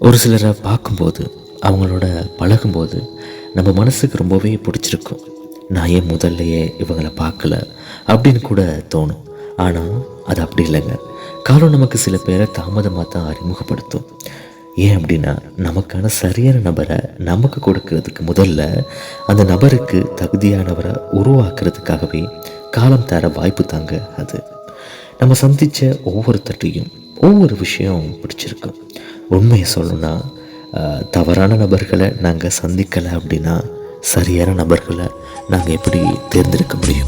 ஒரு சிலரை பார்க்கும்போது, அவங்களோட பழகும்போது நம்ம மனசுக்கு ரொம்பவே பிடிச்சிருக்கும். நான் ஏன் முதல்லையே இவங்களை பார்க்கல அப்படின்னு கூட தோணும். ஆனால் அது அப்படி இல்லைங்க. காலம் நமக்கு சில பேரை தாமதமாக தான் அறிமுகப்படுத்தும். ஏன் அப்படின்னா, நமக்கான சரியான நபரை நமக்கு கொடுக்கறதுக்கு முதல்ல அந்த நபருக்கு தகுதியானவரை உருவாக்குறதுக்காகவே காலம் தர வாய்ப்பு தாங்க அது. நம்ம சந்தித்த ஒவ்வொருத்தட்டையும் ஒவ்வொரு விஷயம் பிடிச்சிருக்கும். உண்மையை சொல்லணும்னா, தவறான நபர்களை நாங்கள் சந்திக்கலை அப்படின்னா சரியான நபர்களை நாங்கள் எப்படி தேர்ந்தெடுக்க முடியும்?